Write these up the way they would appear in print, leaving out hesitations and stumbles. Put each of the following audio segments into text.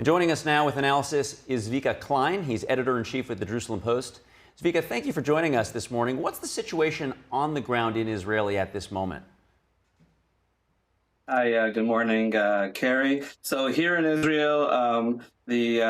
And joining us now with analysis is Zvika Klein. He's editor-in-chief with the Jerusalem Post. Zvika, thank you for joining us this morning. What's the situation on the ground in Israel at this moment? Hi, good morning, Carrie. So here in Israel, the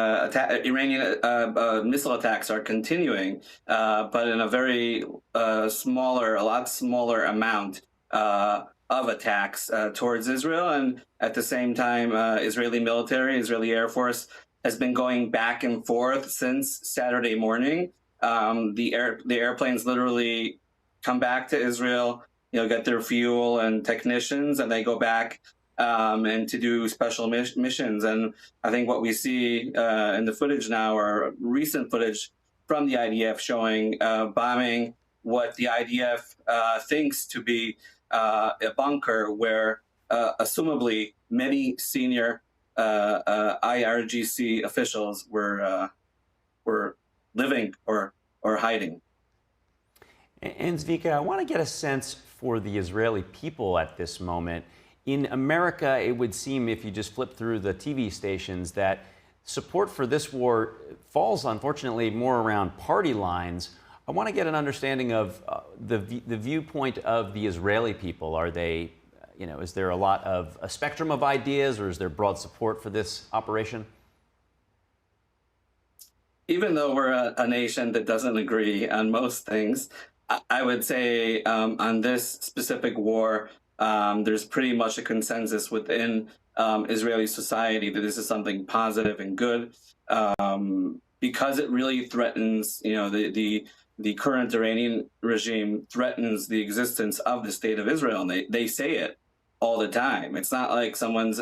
Iranian missile attacks are continuing, but in a very a lot smaller amount of attacks towards Israel. And at the same time, Israeli military, Israeli Air Force has been going back and forth since Saturday morning. The airplanes literally come back to Israel, get their fuel and technicians, and they go back and to do special missions. And I think what we see in the footage now, or recent footage from the IDF showing bombing what the IDF thinks to be a bunker where assumably many senior IRGC officials were living or hiding. And Zvika, I want to get a sense for the Israeli people at this moment. In America, it would seem, if you just flip through the TV stations, that support for this war falls, unfortunately, more around party lines. I want to get an understanding of the viewpoint of the Israeli people. Are they, is there a spectrum of ideas, or is there broad support for this operation? Even though we're a nation that doesn't agree on most things, I would say on this specific war, there's pretty much a consensus within Israeli society that this is something positive and good, because it really threatens, the current Iranian regime threatens the existence of the state of Israel, and they say it all the time. It's not like someone's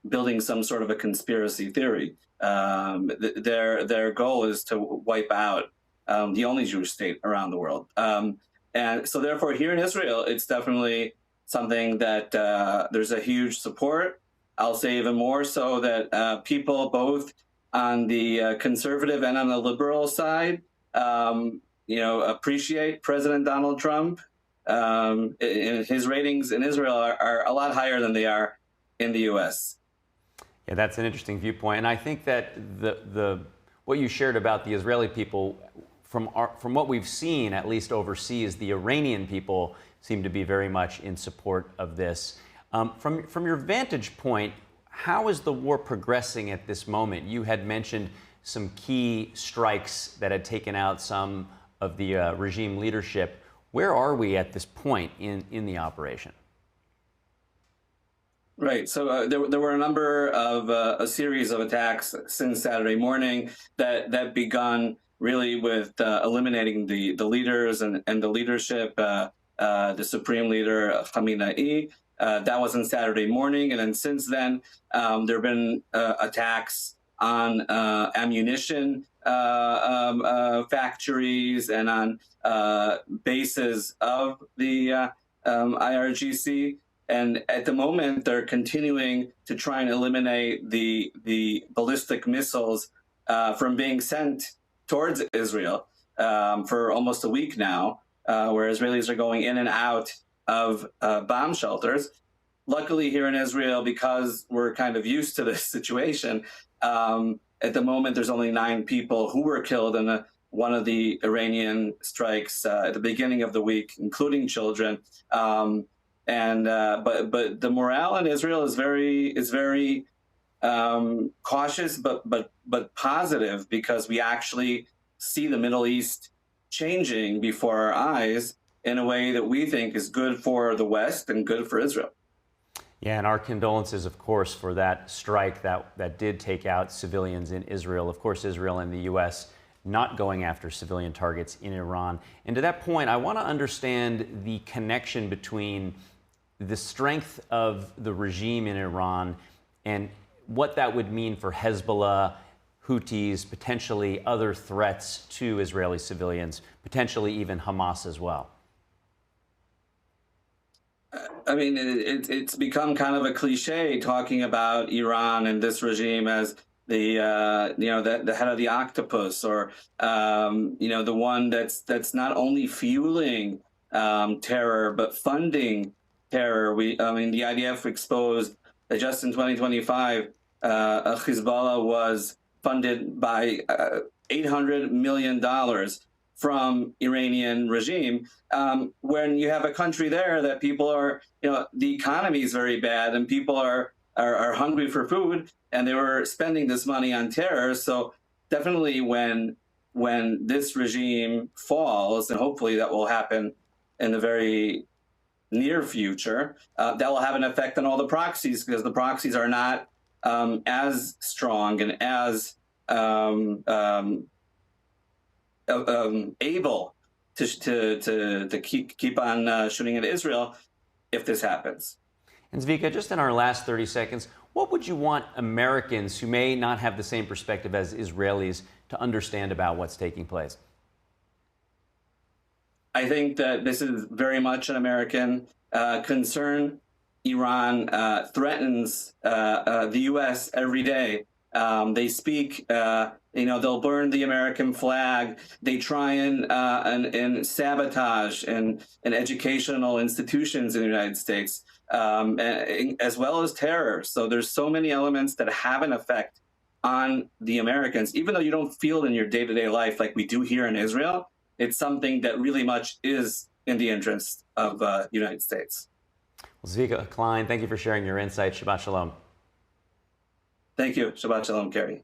building some sort of a conspiracy theory. Their goal is to wipe out the only Jewish state around the world. And so therefore here in Israel, it's definitely something that there's a huge support. I'll say even more so that people both on the conservative and on the liberal side, appreciate President Donald Trump. His ratings in Israel are a lot higher than they are in the U.S. Yeah, that's an interesting viewpoint. And I think that what you shared about the Israeli people, from what we've seen, at least overseas, the Iranian people seem to be very much in support of this. From your vantage point, how is the war progressing at this moment? You had mentioned some key strikes that had taken out some of the regime leadership. Where are we at this point in the operation? Right. So there were a number of a series of attacks since Saturday morning that begun really with eliminating the leaders and the leadership, the supreme leader Khamenei. That was on Saturday morning, and then since then there have been attacks on ammunition factories and on bases of the IRGC. And at the moment, they're continuing to try and eliminate the ballistic missiles from being sent towards Israel for almost a week now, where Israelis are going in and out of bomb shelters. Luckily, here in Israel, because we're kind of used to this situation, at the moment, there's only 9 people who were killed in one of the Iranian strikes at the beginning of the week, including children. But the morale in Israel is very cautious, but positive, because we actually see the Middle East changing before our eyes in a way that we think is good for the West and good for Israel. Yeah, and our condolences, of course, for that strike that did take out civilians in Israel. Of course, Israel and the U.S. not going after civilian targets in Iran. And to that point, I want to understand the connection between the strength of the regime in Iran and what that would mean for Hezbollah, Houthis, potentially other threats to Israeli civilians, potentially even Hamas as well. I mean, it's become kind of a cliche talking about Iran and this regime as the head of the octopus, or the one that's not only fueling terror but funding terror. The IDF exposed that just in 2025, Hezbollah was funded by $800 million from Iranian regime. When you have a country there that people are, the economy is very bad and people are hungry for food, and they were spending this money on terror. So definitely when this regime falls, and hopefully that will happen in the very near future, that will have an effect on all the proxies, because the proxies are not as strong and as able to keep on shooting at Israel if this happens. And Zvika, just in our last 30 seconds, what would you want Americans who may not have the same perspective as Israelis to understand about what's taking place? I think that this is very much an American concern. Iran threatens the U.S. every day. They speak, they'll burn the American flag. They try and sabotage and educational institutions in the United States, as well as terror. So there's so many elements that have an effect on the Americans, even though you don't feel it in your day-to-day life like we do here in Israel. It's something that really much is in the interest of the United States. Well, Zvika Klein, thank you for sharing your insights. Shabbat Shalom. Thank you. Shabbat Shalom, Kerry.